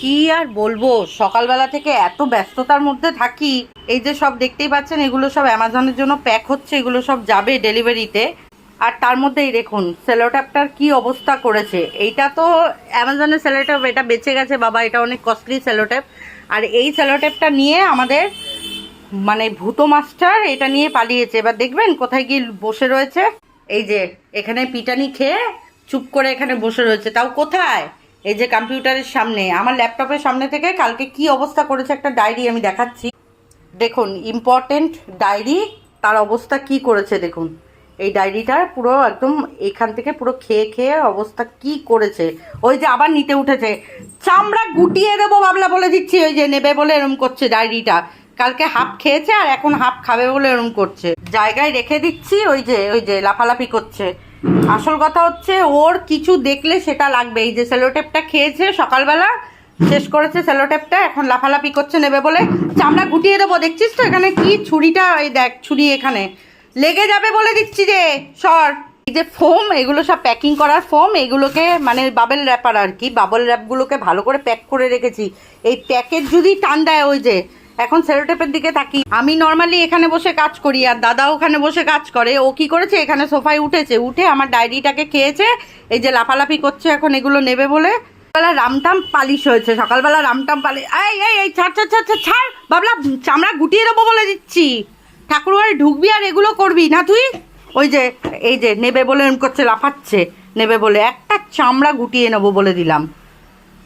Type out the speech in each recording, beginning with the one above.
কি আর বলবো, সকালবেলা থেকে এত ব্যস্ততার মধ্যে থাকি। এই যে সব দেখতেই পাচ্ছেন, এগুলো সব অ্যামাজনের জন্য প্যাক হচ্ছে, এগুলো সব যাবে ডেলিভারিতে। আর তার মধ্যেই দেখুন সেলোট্যাপটার কি অবস্থা করেছে। এইটা তো অ্যামাজনের সেলোট্যাপ, এটা বেঁচে গেছে বাবা, এটা অনেক কস্টলি সেলোট্যাপ। আর এই সেলোট্যাপটা নিয়ে আমাদের মানে ভূত মাস্টার এটা নিয়ে পালিয়েছে। এবার দেখবেন কোথায় গিয়ে বসে রয়েছে। এই যে এখানে পিটানি খেয়ে চুপ করে এখানে বসে রয়েছে, তাও কোথায়? এই যে কম্পিউটারের সামনে, আমার ল্যাপটপের সামনে থেকে কালকে কি অবস্থা করেছে একটা ডায়েরি আমি দেখাচ্ছি। দেখুন ইম্পর্টেন্ট ডায়েরি, তার অবস্থা কি করেছে দেখুন। এই ডায়েরিটার পুরো একদম এখান থেকে পুরো খেয়ে খেয়ে অবস্থা কি করেছে। ওই যে আবার নিতে উঠেছে, চামড়া গুটিয়ে দেবো বাবলা, বলে দিচ্ছি। ওই যে নেবে বলে এরম করছে ডায়েরিটা, কালকে হাফ খেয়েছে আর এখন হাফ খাবে বলে এরম করছে। জায়গায় রেখে দিচ্ছি, ওই যে লাফালাফি করছে। আসল কথা হচ্ছে ওর কিছু দেখলে সেটা লাগবে। এই যে সেলোটেপটা খেয়েছে সকালবেলা, শেষ করেছে সেলোটেপটা, এখন লাফালাফি করছে নেবে বলে। চামড়া গুটিয়ে দেবো, দেখছিস তো এখানে কি ছুরিটা, এই দেখ ছুরি এখানে লেগে যাবে বলে দিচ্ছি রে, সর। এই যে ফোম, এগুলো সব প্যাকিং করার ফোম, এগুলোকে মানে বাবেল র্যাপার আর কি, বাবল র্যাপগুলোকে ভালো করে প্যাক করে রেখেছি। এই প্যাকেট যদি টান দেয়, ওই যে এখন সেলোটেপের দিকে তাকি। আমি নর্মালি এখানে বসে কাজ করি আর দাদা ওখানে বসে কাজ করে। ও কি করেছে, এখানে সোফায় উঠেছে, উঠে আমার ডায়েরিটাকে খেয়েছে। এই যে লাফালাফি করছে এখন এগুলো নেবে বলে। সকালবেলা রামটাম পালিশ হয়েছে, সকালবেলা রামটাম পালিশ। এই এই এই ছাড় ছাড় ছাড় ছাড় ছাড় বাবলা, চামড়া গুটিয়ে দেবো বলে দিচ্ছি। ঠাকুরবাড়ি ঢুকবি আর এগুলো করবি না তুই। ওই যে এই যে নেবে বলে এরকম করছে, লাফাচ্ছে নেবে বলে, একটা চামড়া গুটিয়ে নেবো বলে দিলাম।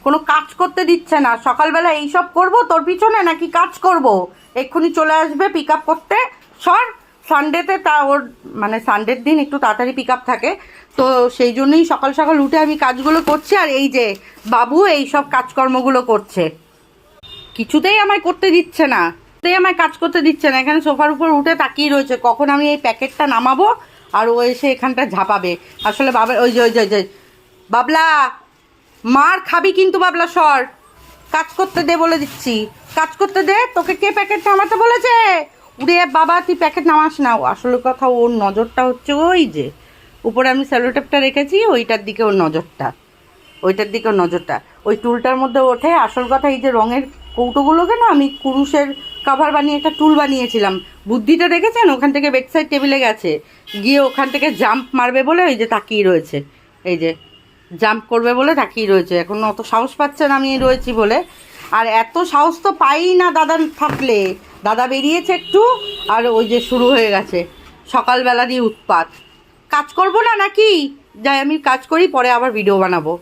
কোনো কাজ করতে দিচ্ছে না। সকালবেলা এইসব করব তোর পিছনে, নাকি কাজ করব? এক্ষুনি চলে আসবে পিক আপ করতে, সর। সানডেতে তা ওর মানে সানডের দিন একটু তাড়াতাড়ি পিক আপ থাকে, তো সেই জন্যই সকাল সকাল উঠে আমি কাজগুলো করছি। আর এই যে বাবু এই সব কাজকর্মগুলো করছে, কিছুতেই আমায় করতে দিচ্ছে না, কিছুতেই আমায় কাজ করতে দিচ্ছে না। এখানে সোফার উপর উঠে তাকিয়ে রয়েছে কখন আমি এই প্যাকেটটা নামাবো আর ও এসে এখানটা ঝাঁপাবে। আসলে বাবা ওই যে বাবলা, মার খাবি কিন্তু বাবলা, সর। কাজ করতে দে বলে দিচ্ছি, কাজ করতে দে। তোকে কে প্যাকেট নামাতে বলেছে? উড়ে বাবা, তুই প্যাকেট নামাস না। আসলে কথা, ওর নজরটা হচ্ছে ওই যে উপরে আমি সেলোটেপটা রেখেছি, ওইটার দিকে ওর নজরটা, ওইটার দিকে ওর নজরটা। ওই টুলটার মধ্যে ওঠে। আসল কথা, এই যে রঙের কৌটোগুলোকে না আমি কুরুশের কাভার বানিয়ে একটা টুল বানিয়েছিলাম। বুদ্ধিটা দেখেছেন, ওখান থেকে বেডসাইড টেবিলে গেছে, গিয়ে ওখান থেকে জাম্প মারবে বলে ওই যে তাকিয়ে রয়েছে। এই যে জাম্প করবে বলে তাকিয়ে রয়েছে, এখন অত সাহস পাচ্ছে না আমি রয়েছি বলে। আর এত সাহস তো পাই না দাদা থাকলে। দাদা বেরিয়েছে একটু, আর ওই যে শুরু হয়ে গেছে সকালবেলা দিয়ে উৎপাত। কাজ করবো না নাকি? যাই আমি কাজ করি, পরে আবার ভিডিও বানাবো।